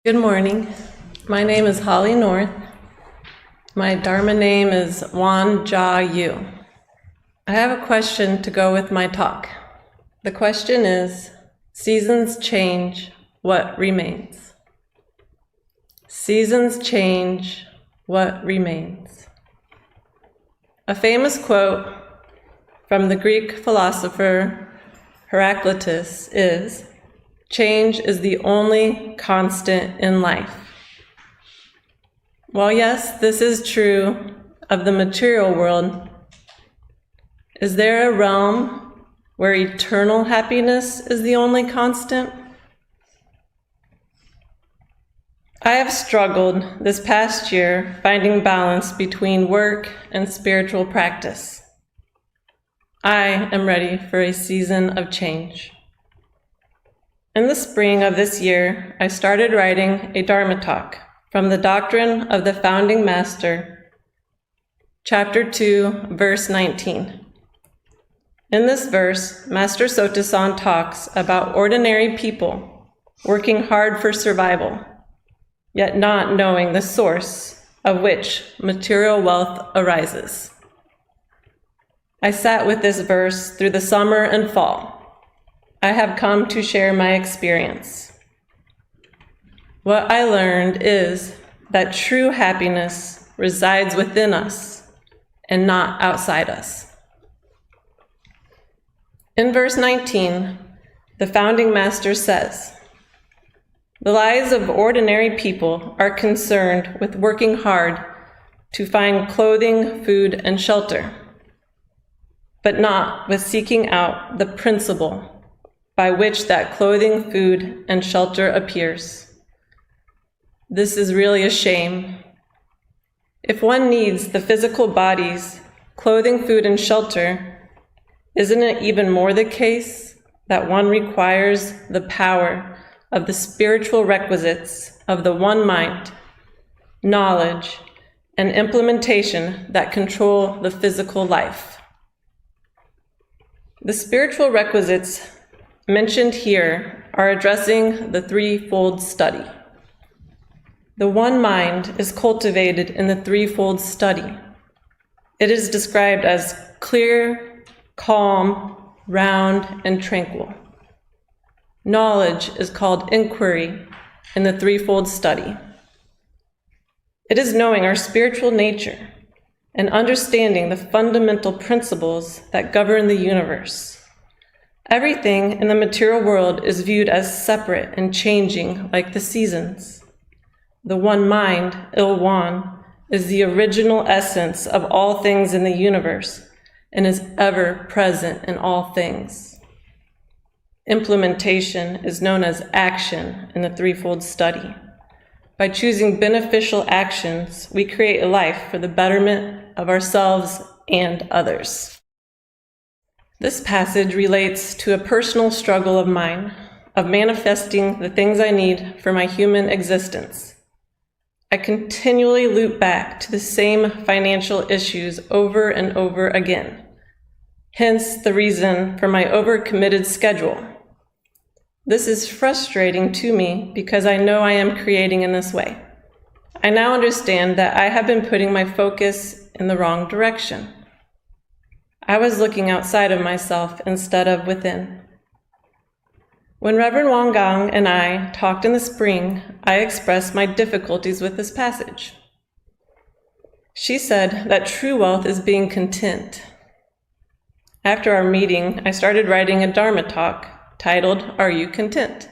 Good morning. My name is Holly North. My Dharma name is Won JahYoo. I have a question to go with my talk. The question is, seasons change, what remains? Seasons change, what remains? A famous quote from the Greek philosopher Heraclitus is, "Change is the only constant in life." While yes, this is true of the material world, is there a realm where eternal happiness is the only constant? I have struggled this past year finding balance between work and spiritual practice. I am ready for a season of change. In the spring of this year, I started writing a Dharma talk from the Doctrine of the Founding Master, Chapter 2, Verse 19. In this verse, Master Sotasan talks about ordinary people working hard for survival, yet not knowing the source of which material wealth arises. I sat with this verse through the summer and fall. I have come to share my experience. What I learned is that true happiness resides within us and not outside us. In verse 19, the Founding Master says, "The lives of ordinary people are concerned with working hard to find clothing, food, and shelter, but not with seeking out the principle by which that clothing, food, and shelter appears. This is really a shame. If one needs the physical bodies, clothing, food, and shelter, isn't it even more the case that one requires the power of the spiritual requisites of the one mind, knowledge, and implementation that control the physical life?" The spiritual requisites mentioned here are addressing the threefold study. The one mind is cultivated in the threefold study. It is described as clear, calm, round, and tranquil. Knowledge is called inquiry in the threefold study. It is knowing our spiritual nature and understanding the fundamental principles that govern the universe. Everything in the material world is viewed as separate and changing like the seasons. The one mind, Il-Wan, is the original essence of all things in the universe and is ever present in all things. Implementation is known as action in the threefold study. By choosing beneficial actions, we create a life for the betterment of ourselves and others. This passage relates to a personal struggle of mine, of manifesting the things I need for my human existence. I continually loop back to the same financial issues over and over again, hence the reason for my overcommitted schedule. This is frustrating to me because I know I am creating in this way. I now understand that I have been putting my focus in the wrong direction. I was looking outside of myself instead of within. When Reverend Wang Gang and I talked in the spring, I expressed my difficulties with this passage. She said that true wealth is being content. After our meeting, I started writing a Dharma talk titled, "Are You Content?"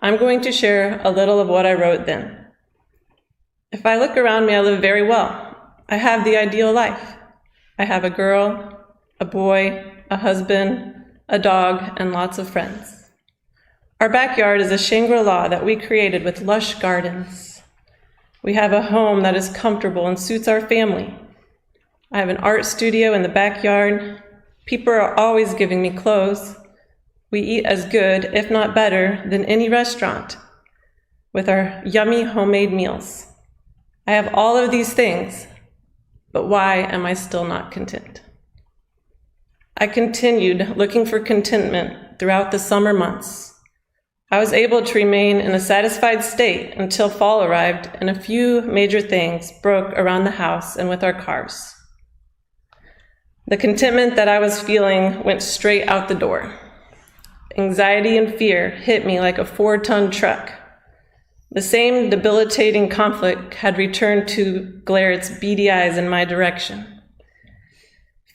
I'm going to share a little of what I wrote then. If I look around me, I live very well. I have the ideal life. I have a girl, a boy, a husband, a dog, and lots of friends. Our backyard is a Shangri-La that we created with lush gardens. We have a home that is comfortable and suits our family. I have an art studio in the backyard. People are always giving me clothes. We eat as good, if not better, than any restaurant, with our yummy homemade meals. I have all of these things, but why am I still not content? I continued looking for contentment throughout the summer months. I was able to remain in a satisfied state until fall arrived and a few major things broke around the house and with our cars. The contentment that I was feeling went straight out the door. Anxiety and fear hit me like a 4-ton truck. The same debilitating conflict had returned to glare its beady eyes in my direction.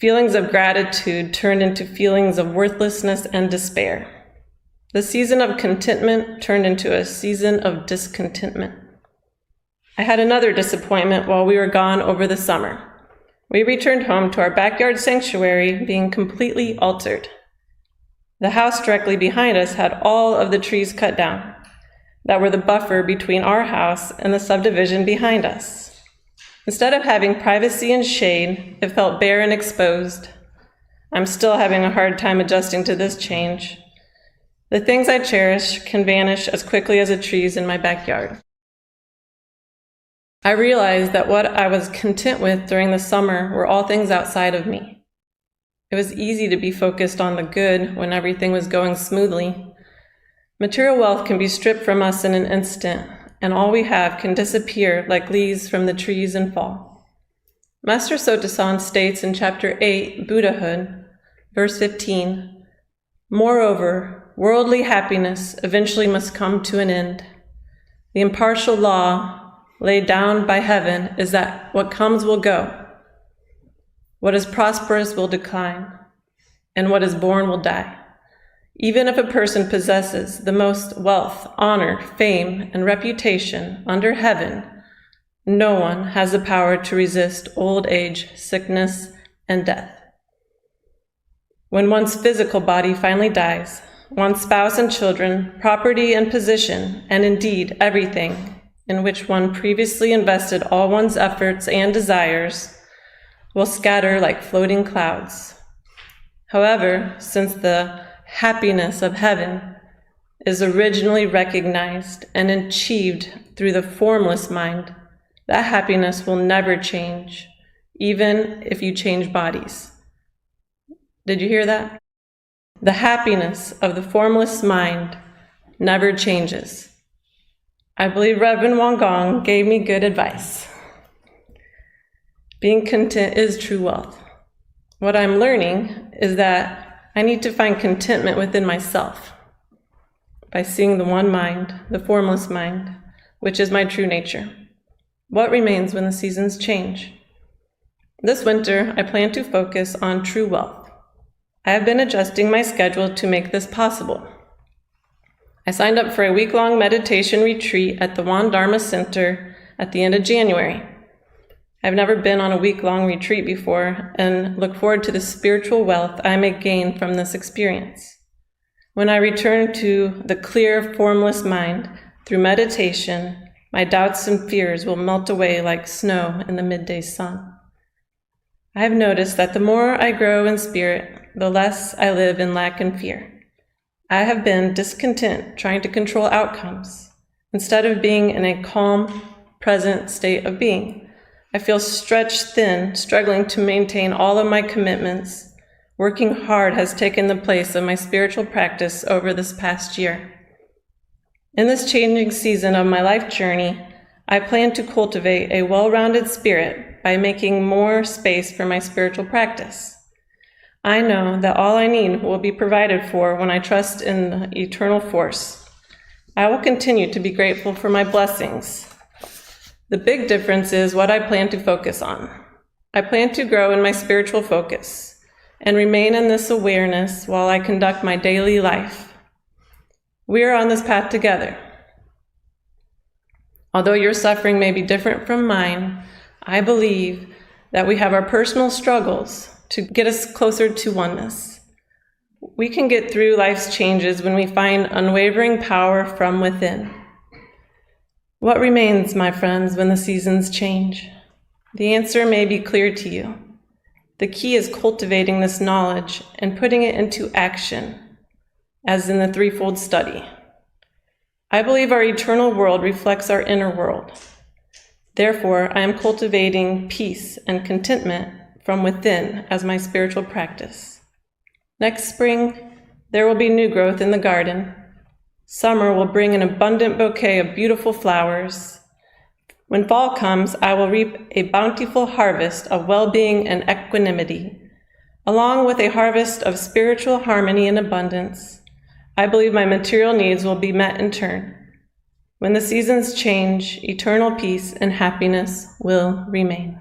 Feelings of gratitude turned into feelings of worthlessness and despair. The season of contentment turned into a season of discontentment. I had another disappointment while we were gone over the summer. We returned home to our backyard sanctuary being completely altered. The house directly behind us had all of the trees cut down that were the buffer between our house and the subdivision behind us. Instead of having privacy and shade, it felt bare and exposed. I'm still having a hard time adjusting to this change. The things I cherish can vanish as quickly as the trees in my backyard. I realized that what I was content with during the summer were all things outside of me. It was easy to be focused on the good when everything was going smoothly. Material wealth can be stripped from us in an instant, and all we have can disappear like leaves from the trees in fall. Master Sotasan states in Chapter 8, Buddhahood, verse 15, "Moreover, worldly happiness eventually must come to an end. The impartial law laid down by heaven is that what comes will go. What is prosperous will decline, and what is born will die. Even if a person possesses the most wealth, honor, fame, and reputation under heaven, no one has the power to resist old age, sickness, and death. When one's physical body finally dies, one's spouse and children, property and position, and indeed everything in which one previously invested all one's efforts and desires, will scatter like floating clouds. However, since the happiness of heaven is originally recognized and achieved through the formless mind, that happiness will never change, even if you change bodies." Did you hear that? The happiness of the formless mind never changes. I believe Reverend Won Gong gave me good advice. Being content is true wealth. What I'm learning is that I need to find contentment within myself by seeing the one mind, the formless mind, which is my true nature. What remains when the seasons change? This winter, I plan to focus on true wealth. I have been adjusting my schedule to make this possible. I signed up for a week-long meditation retreat at the Won Dharma Center at the end of January. I've never been on a week-long retreat before and look forward to the spiritual wealth I may gain from this experience. When I return to the clear, formless mind through meditation, my doubts and fears will melt away like snow in the midday sun. I have noticed that the more I grow in spirit, the less I live in lack and fear. I have been discontent trying to control outcomes. Instead of being in a calm, present state of being, I feel stretched thin, struggling to maintain all of my commitments. Working hard has taken the place of my spiritual practice over this past year. In this changing season of my life journey, I plan to cultivate a well-rounded spirit by making more space for my spiritual practice. I know that all I need will be provided for when I trust in the eternal force. I will continue to be grateful for my blessings. The big difference is what I plan to focus on. I plan to grow in my spiritual focus and remain in this awareness while I conduct my daily life. We are on this path together. Although your suffering may be different from mine, I believe that we have our personal struggles to get us closer to oneness. We can get through life's changes when we find unwavering power from within. What remains, my friends, when the seasons change? The answer may be clear to you. The key is cultivating this knowledge and putting it into action, as in the threefold study. I believe our eternal world reflects our inner world. Therefore, I am cultivating peace and contentment from within as my spiritual practice. Next spring, there will be new growth in the garden. Summer will bring an abundant bouquet of beautiful flowers. When fall comes, I will reap a bountiful harvest of well-being and equanimity, along with a harvest of spiritual harmony and abundance. I believe my material needs will be met in turn. When the seasons change, eternal peace and happiness will remain.